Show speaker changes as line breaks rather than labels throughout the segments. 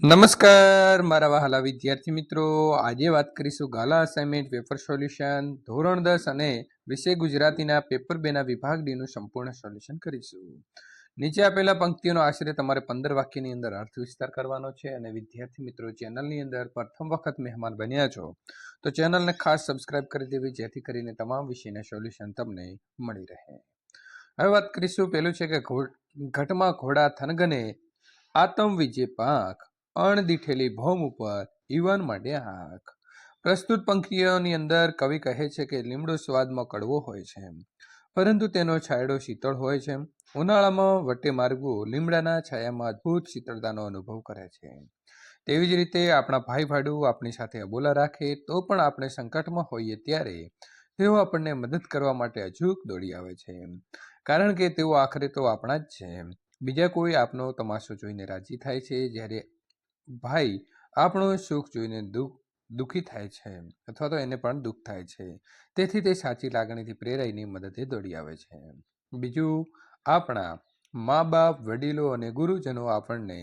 નમસ્કાર મારા વહાલા વિદ્યાર્થી મિત્રો, આજે વાત કરીશું ગાલા અસાઇનમેન્ટ પેપર સોલ્યુશન ધોરણ 10 અને વિષય ગુજરાતીના પેપર 2 ના વિભાગ ડી નું સંપૂર્ણ સોલ્યુશન કરીશું. નીચે આપેલા પંક્તિઓનો આશરે તમારે 15 વાક્યની અંદર અર્થ વિસ્તાર કરવાનો છે. અને વિદ્યાર્થી મિત્રો, ચેનલની અંદર પ્રથમ વખત મહેમાન બન્યા છો તો ચેનલને ખાસ સબસ્ક્રાઇબ કરી દેવી, જેથી કરીને તમામ વિષયના સોલ્યુશન તમને મળી રહે. હવે વાત કરીશું. પહેલું છે કે ઘટમાં ઘોડા થનગને આતમ વિજે પાંખ, અણદીઠેલી ભૌમ ઉપર યુવાન માટે આંખ. પ્રસ્તુત પંક્તિઓની અંદર કવિ કહે છે કે લીમડો સ્વાદમાં કડવો હોય છે, પરંતુ તેનો છાંયડો શીતળ હોય છે. ઉનાળામાં વટે માર્ગવું લીમડાના છાયામાં અદ્ભુત શીતળતાનો અનુભવ કરે છે. તેવી જ રીતે આપણા ભાઈ ભાડું આપણી સાથે અબોલા રાખે તો પણ આપણે સંકટમાં હોઈએ ત્યારે તેઓ આપણને મદદ કરવા માટે અચૂક દોડી આવે છે, કારણ કે તેઓ આખરે તો આપણા જ છે. બીજા કોઈ આપનો તમાશો જોઈને રાજી થાય છે, જ્યારે ભાઈ આપણું સુખ જોઈને દુઃખી થાય છે, અથવા તો એને પણ દુઃખ થાય છે. તેથી તે સાચી લાગણીથી પ્રેરાઈને મદદે દોડી આવે છે. બીજું, આપણા મા બાપ, વડીલો અને ગુરુજનો આપણને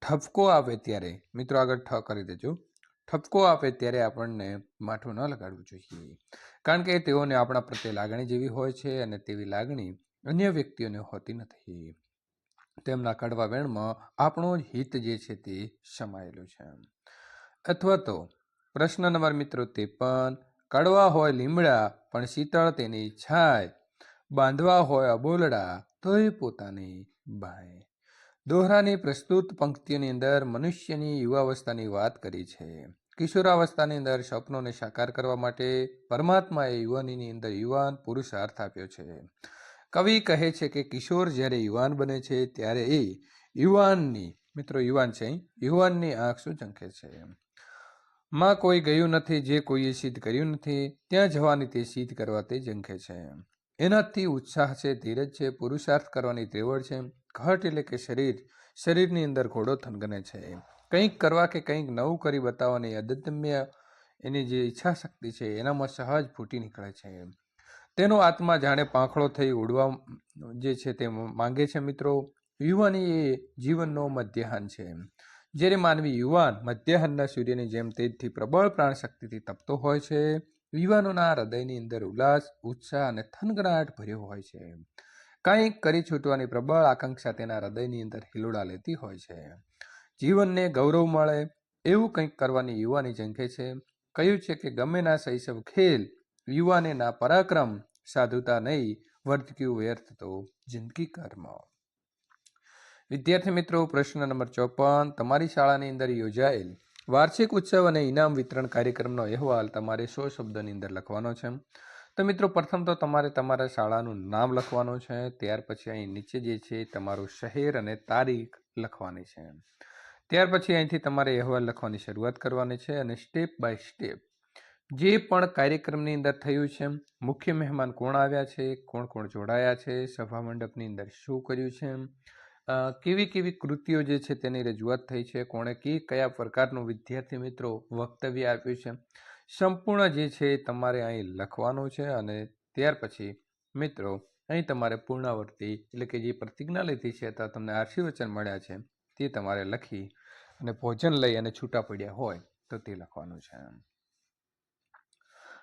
ઠપકો આપે ત્યારે, મિત્રો આગળ ઠ કરી દેજો, ઠપકો આપે ત્યારે આપણને માઠું ન લગાડવું જોઈએ, કારણ કે તેઓને આપણા પ્રત્યે લાગણી જેવી હોય છે અને તેવી લાગણી અન્ય વ્યક્તિઓને હોતી નથી. તેમના કડવા વેણમાં આપણો જ હિત જે છે તે સમાયેલું છે. અથવા તો પ્રશ્ન નંબર મિત્રો 53, કડવા હોય લીમડા પણ શીતળ તેની છાય, બાંધવા હોય અબોલડા તોય પોતાની બાય. દોહરાની પ્રસ્તુત પંક્તિઓની અંદર મનુષ્યની યુવાવસ્થાની વાત કરી છે. કિશોરાવસ્થાની અંદર સપનોને સાકાર કરવા માટે પરમાત્માએ યુવાનીની અંદર યુવાન પુરુષાર્થ આપ્યો છે. કવિ કહે છે કે કિશોર જ્યારે યુવાન બને છે ત્યારે એ યુવાનની, મિત્રો યુવાન છે, યુવાનની આંખ શું ઝંખે છે? માં કોઈ ગયું નથી જે કોઈએ સિદ્ધ કર્યું નથી, ત્યાં જવાની તે સિદ્ધ કરવા તે ઝંખે છે. એનાથી ઉત્સાહ છે, ધીરજ છે, પુરુષાર્થ કરવાની ત્રેવડ છે. ઘટ એટલે કે શરીરની અંદર ઘોડો થનગને છે. કંઈક કરવા કે કંઈક નવું કરી બતાવવાની અદમ્ય એની જે ઈચ્છા શક્તિ છે એનામાં સહજ ફૂટી નીકળે છે. તેનો આત્મા જાણે પાંખડો થઈ ઉડવા જે છે તે માંગે છે. મિત્રો, યુવાની એ જીવનનો મધ્યાહન છે. જ્યારે માનવી યુવાન મધ્યાહનના સૂર્યની જેમ તેજથી પ્રબળ પ્રાણ શક્તિથી તપતો હોય છે, યુવાનોના હૃદયની અંદર ઉલ્લાસ, ઉત્સાહ અને થનગનાટ ભર્યો હોય છે. કંઈક કરી છૂટવાની પ્રબળ આકાંક્ષા તેના હૃદયની અંદર હિલોડા લેતી હોય છે. જીવનને ગૌરવ મળે એવું કંઈક કરવાની યુવાની ઝંખે છે. કહ્યું છે કે ગમે ના શૈશવ ખેલ, યુવાને ના પરાક્રમ, સાધુતા નહીં વર્તક્યું વ્યર્થ તો જિંદગી કર્મ. વિદ્યાર્થી મિત્રો, પ્રશ્ન નંબર 54, તમારી શાળાની અંદર યોજાયેલ વાર્ષિક ઉત્સવ અને ઇનામ વિતરણ કાર્યક્રમનો અહેવાલ તમારે 100 શબ્દોની અંદર લખવાનો છે. તો મિત્રો, પ્રથમ તો તમારે તમારા શાળાનું નામ લખવાનું છે. ત્યાર પછી અહીં નીચે જે છે તમારું શહેર અને તારીખ લખવાની છે. ત્યાર પછી અહીંથી તમારે અહેવાલ લખવાની શરૂઆત કરવાની છે અને સ્ટેપ બાય સ્ટેપ જે પણ કાર્યક્રમની અંદર થયું છે, મુખ્ય મહેમાન કોણ આવ્યા છે, કોણ કોણ જોડાયા છે, સભા મંડપની અંદર શું કર્યું છે, કેવી કેવી કૃતિઓ જે છે તેની રજૂઆત થઈ છે, કોણે કયા પ્રકારનું વિદ્યાર્થી મિત્રો વક્તવ્ય આપ્યું છે, સંપૂર્ણ જે છે તમારે અહીં લખવાનું છે. અને ત્યાર પછી મિત્રો અહીં તમારે પૂર્ણાવર્તી એટલે કે જે પ્રતિજ્ઞા લીધી છે અથવા તમને આશીર્વચન મળ્યા છે તે તમારે લખી અને ભોજન લઈ અને છૂટા પડ્યા હોય તો તે લખવાનું છે.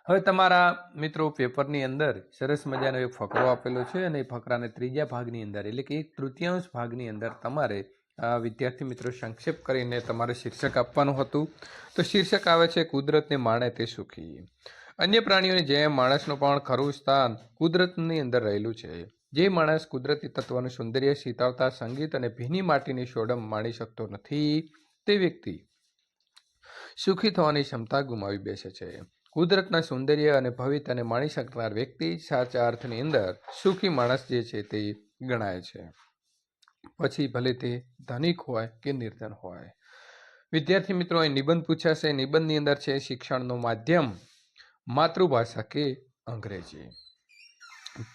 હવે તમારા મિત્રો પેપરની અંદર સરસ મજાનો એક ફકરો આપેલો છે અને એ ફકરાને ત્રીજા ભાગની અંદર એટલે કે 1/3 ભાગની અંદર તમારે વિદ્યાર્થી મિત્રો સંક્ષેપ કરીને તમારે શીર્ષક આપવાનું હતું. તો શીર્ષક આવે છે કુદરતને માણે તે સુખી. અન્ય પ્રાણીઓની જેમ માણસનું પણ ખરું સ્થાન કુદરતની અંદર રહેલું છે. જે માણસ કુદરતી તત્વનું સૌંદર્ય, શીતળતા, સંગીત અને ભીની માટીની સોડમ માણી શકતો નથી તે વ્યક્તિ સુખી થવાની ક્ષમતા ગુમાવી બેસે છે. કુદરતના સૌંદર્ય અને ભવ્યતાને માણી શકનાર વ્યક્તિ સાચા અર્થની અંદર સુખી માણસ જે છે તે ગણાય છે, પછી ભલે તે ધનિક હોય કે નિર્ધન હોય. વિદ્યાર્થી મિત્રો, અહીં નિબંધ પૂછાશે. નિબંધની અંદર છે શિક્ષણનું માધ્યમ માતૃભાષા કે અંગ્રેજી.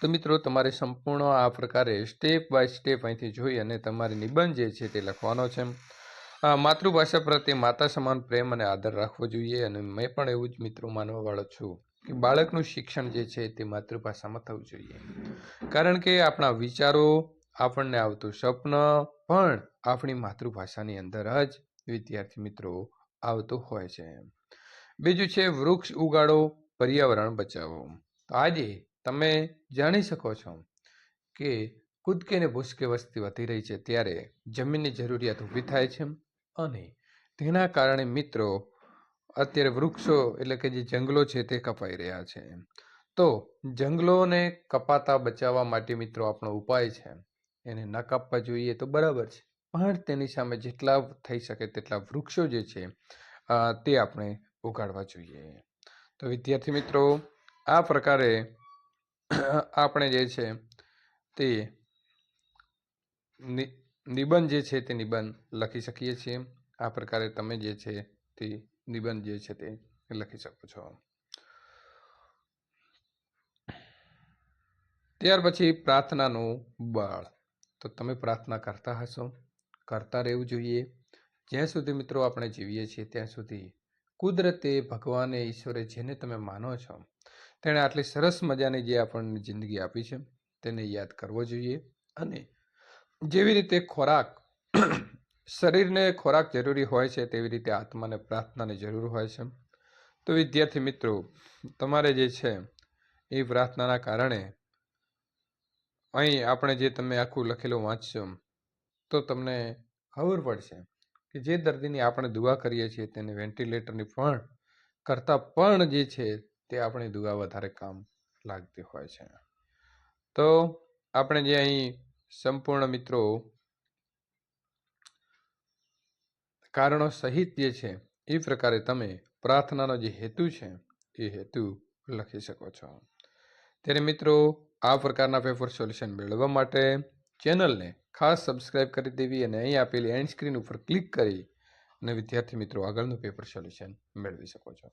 તો મિત્રો, તમારે સંપૂર્ણ આ પ્રકારે સ્ટેપ બાય સ્ટેપ અહીંથી જોઈ અને તમારે નિબંધ જે છે તે લખવાનો છે. માતૃભાષા પ્રત્યે માતા સમાન પ્રેમ અને આદર રાખવો જોઈએ. અને મેં પણ એવું જ મિત્રો માનવાવાળો છું કે બાળકનું શિક્ષણ જે છે તે માતૃભાષામાં થવું જોઈએ, કારણ કે આપણા વિચારો, આપણને આવતું સ્વપ્ન, પણ આપણી માતૃભાષાની અંદર જ વિદ્યાર્થી મિત્રો આવતો હોય છે. બીજું છે વૃક્ષ ઉગાડો, પર્યાવરણ બચાવો. તો આજે તમે જાણી શકો છો કે કૂદકે ને ભૂસકે વસ્તી વધી રહી છે, ત્યારે જમીનની જરૂરિયાત ઊભી થાય છે અને તેના કારણે મિત્રો અત્યારે વૃક્ષો એટલે કે જે જંગલો છે તે કપાઈ રહ્યા છે. તો જંગલોને કપાતા બચાવવા માટે મિત્રો આપણો ઉપાય છે એને ન કાપવા જોઈએ તો બરાબર છે, પણ તેની સામે જેટલા થઈ શકે તેટલા વૃક્ષો જે છે તે આપણે ઉગાડવા જોઈએ. તો વિદ્યાર્થી મિત્રો આ પ્રકારે આપણે જે છે તે નિબંધ જે છે તે નિબંધ લખી શકીએ છીએ. આ પ્રકારે તમે જે છે તે નિબંધ જે છે તે લખી શકો છો. ત્યાર પછી પ્રાર્થનાનું બળ. તો તમે પ્રાર્થના કરતા હશો, કરતા રહેવું જોઈએ. જ્યાં સુધી મિત્રો આપણે જીવીએ છીએ ત્યાં સુધી કુદરતે, ભગવાને, ઈશ્વરે જેને તમે માનો છો તેણે આટલી સરસ મજાની જે આપણને જિંદગી આપી છે તેને યાદ કરવો જોઈએ. અને જેવી રીતે ખોરાક શરીરને ખોરાક જરૂરી હોય છે તેવી રીતે આત્માને પ્રાર્થનાની જરૂર હોય છે. તો વિદ્યાર્થી મિત્રો તમારે જે છે એ પ્રાર્થનાના કારણે અહીં આપણે જે તમે આખું લખેલું વાંચશો તો તમને ખબર પડશે કે જે દર્દીની આપણે દુઆ કરીએ છીએ તેને વેન્ટિલેટરની પણ કરતાં પણ જે છે તે આપણી દુઆ વધારે કામ લાગતી હોય છે. તો આપણે જે અહીં સંપૂર્ણ મિત્રો કારણો સહિત જે છે એ પ્રકારે તમે પ્રાર્થનાનો જે હેતુ છે એ હેતુ લખી શકો છો. ત્યારે મિત્રો આ પ્રકારના પેપર સોલ્યુશન મેળવવા માટે ચેનલને ખાસ સબસ્ક્રાઇબ કરી દેવી અને અહીં આપેલી એન્ડ સ્ક્રીન ઉપર ક્લિક કરી અને વિદ્યાર્થી મિત્રો આગળનું પેપર સોલ્યુશન મેળવી શકો છો.